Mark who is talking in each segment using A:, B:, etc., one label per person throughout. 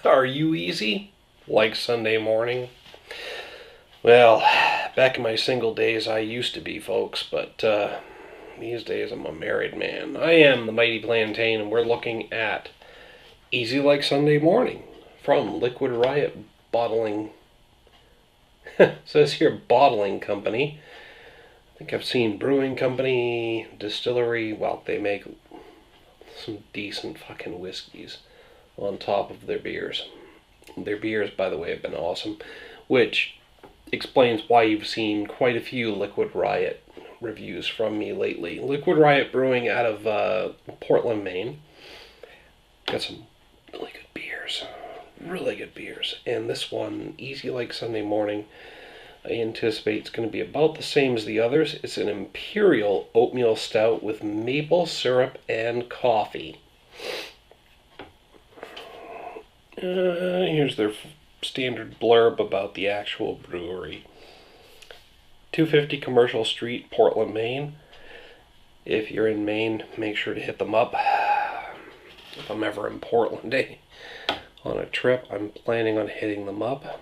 A: Are you easy? Like Sunday morning? Well, back in my single days, I used to be, folks, but these days I'm a married man. I am the Mighty Plantain, and we're looking at Easy Like Sunday Morning from Liquid Riot Bottling. Says here bottling company. I think I've seen brewing company, distillery. Well, they make some decent fucking whiskeys on top of their beers. Their beers, by the way, have been awesome, which explains why you've seen quite a few Liquid Riot reviews from me lately. Liquid Riot Brewing out of Portland, Maine. Got some really good beers. Really good beers. And this one, Easy Like Sunday Morning, I anticipate it's going to be about the same as the others. It's an imperial oatmeal stout with maple syrup and coffee. Here's their standard blurb about the actual brewery. 250 Commercial Street, Portland, Maine. If you're in Maine, make sure to hit them up. If I'm ever in Portland, on a trip, I'm planning on hitting them up.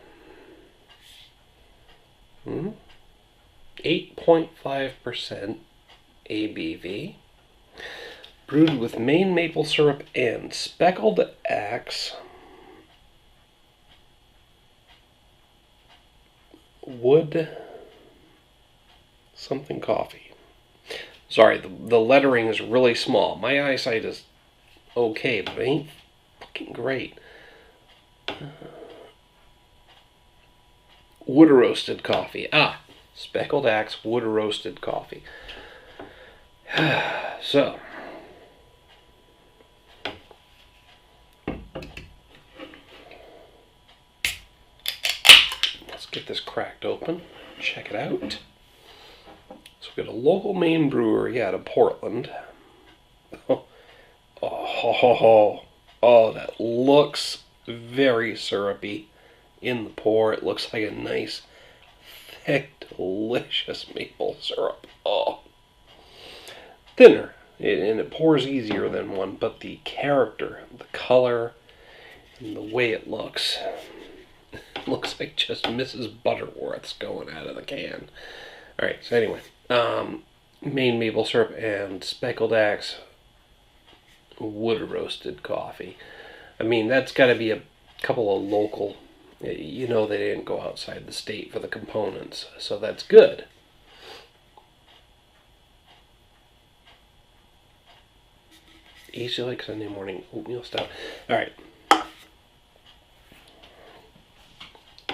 A: 8.5% ABV. Brewed with Maine maple syrup and speckled axe wood something coffee. Sorry, the lettering is really small. My eyesight is okay, but it ain't fucking great. Wood roasted coffee. Speckled axe wood roasted coffee. So, let's get this cracked open. Check it out. So we've got a local Maine brewery out of Portland. Oh, that looks very syrupy in the pour. It looks like a nice, thick, delicious maple syrup. Oh, thinner, and it pours easier than one, but the character, the color, and the way it looks looks like just Mrs. Butterworth's going out of the can. Alright, so anyway, Maine maple syrup and speckled axe wood roasted coffee. I mean, that's got to be a couple of local, you know, they didn't go outside the state for the components, so that's good. Easy Like Sunday Morning oatmeal stout. Alright.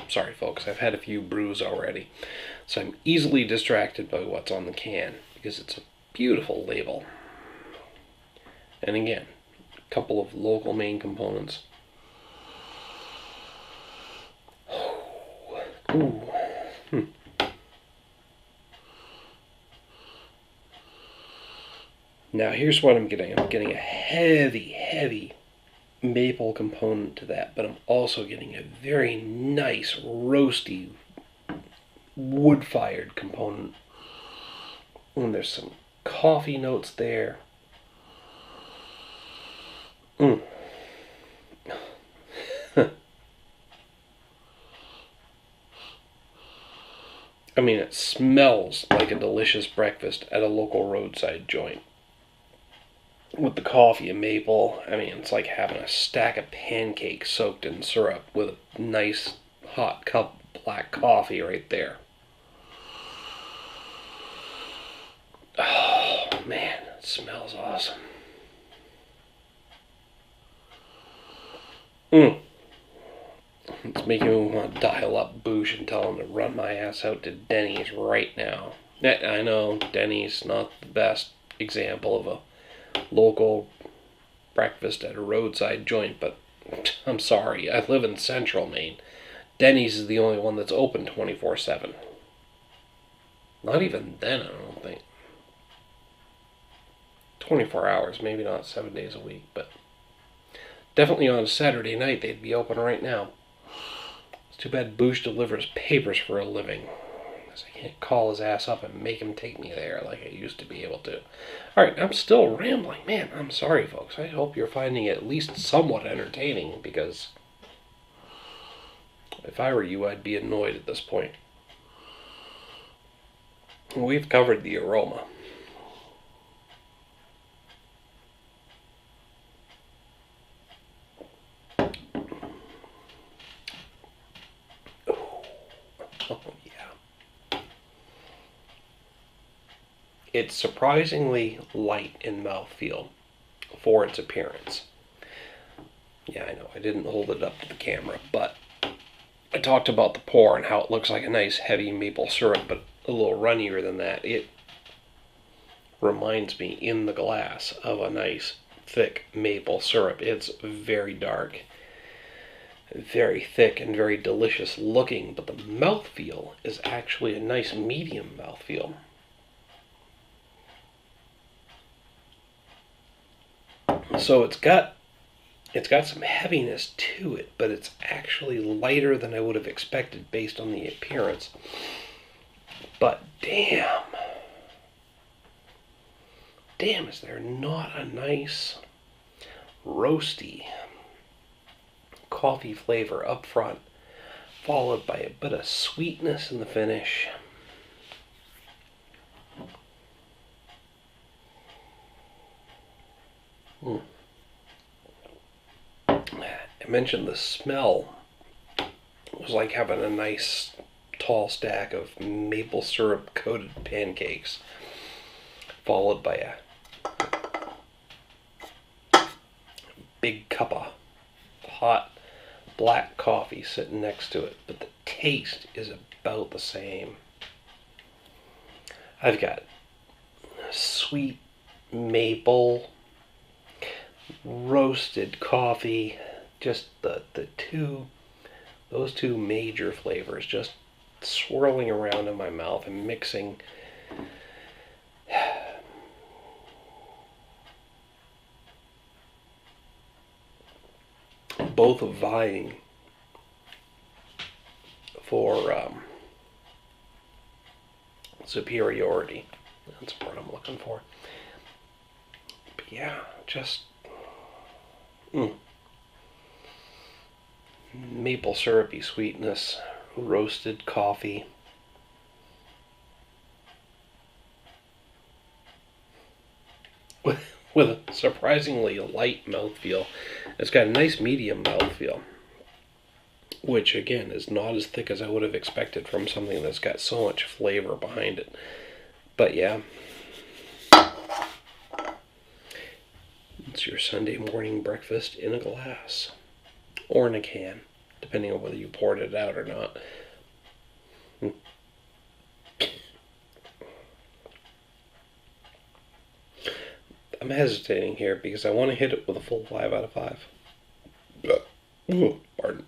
A: Sorry, folks, I've had a few brews already, so I'm easily distracted by what's on the can, because it's a beautiful label. And again, a couple of local Maine components. Ooh. Now here's what I'm getting. I'm getting a heavy maple component to that, but I'm also getting a very nice roasty wood-fired component. And there's some coffee notes there. I mean, it smells like a delicious breakfast at a local roadside joint. With the coffee and maple, I mean, it's like having a stack of pancakes soaked in syrup with a nice hot cup of black coffee right there. Oh, man, it smells awesome. It's making me want to dial up Boosh and tell him to run my ass out to Denny's right now. I know Denny's not the best example of a local breakfast at a roadside joint, but I'm sorry, I live in central Maine. Denny's is the only one that's open 24/7. Not even then, I don't think. 24 hours, maybe not 7 days a week, but definitely on a Saturday night they'd be open right now. It's too bad Boosh delivers papers for a living, because I can't call his ass up and make him take me there like I used to be able to. Alright, I'm still rambling. Man, I'm sorry, folks. I hope you're finding it at least somewhat entertaining, because If I were you, I'd be annoyed at this point. We've covered the aroma. Oh, yeah. It's surprisingly light in mouthfeel for its appearance. Yeah, I know, I didn't hold it up to the camera, but I talked about the pour and how it looks like a nice heavy maple syrup, but a little runnier than that. It reminds me in the glass of a nice thick maple syrup. It's very dark, very thick, and very delicious looking, but the mouthfeel is actually a nice medium mouthfeel. So it's got some heaviness to it, but it's actually lighter than I would have expected based on the appearance. But damn, is there not a nice roasty coffee flavor up front, followed by a bit of sweetness in the finish. I mentioned the smell was like having a nice tall stack of maple syrup coated pancakes, followed by a big cup of hot black coffee sitting next to it, but the taste is about the same. I've got sweet maple, roasted coffee, just those two major flavors just swirling around in my mouth and mixing. Both vying for superiority. That's what I'm looking for. But yeah, just maple syrupy sweetness, roasted coffee. With a surprisingly light mouthfeel. It's got a nice medium mouthfeel, which again is not as thick as I would have expected from something that's got so much flavor behind it. But yeah, it's your Sunday morning breakfast in a glass, or in a can, depending on whether you poured it out or not. I'm hesitating here because I want to hit it with a full 5 out of 5. Ooh, pardon.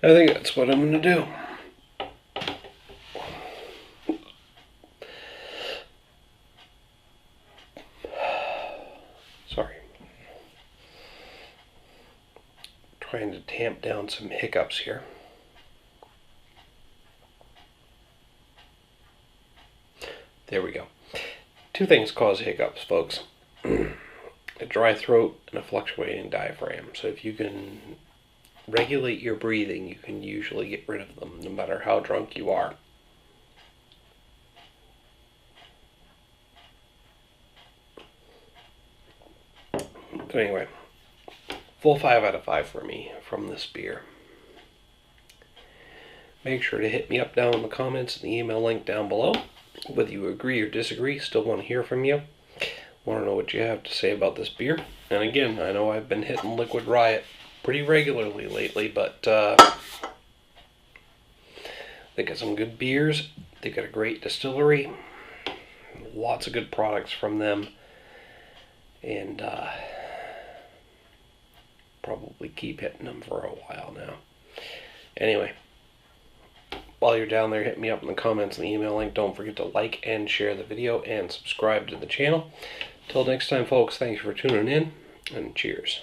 A: I think that's what I'm going to do. Sorry. Trying to tamp down some hiccups here. There we go. Two things cause hiccups, folks. A dry throat and a fluctuating diaphragm. So if you can regulate your breathing, you can usually get rid of them, no matter how drunk you are. But anyway, full 5 out of 5 for me from this beer. Make sure to hit me up down in the comments and the email link down below. Whether you agree or disagree, still want to hear from you. Want to know what you have to say about this beer. And again, I know I've been hitting Liquid Riot pretty regularly lately, but they got some good beers. They got a great distillery. Lots of good products from them. And probably keep hitting them for a while now. Anyway, while you're down there, hit me up in the comments and the email link. Don't forget to like and share the video and subscribe to the channel. Till next time, folks, thanks for tuning in, and cheers.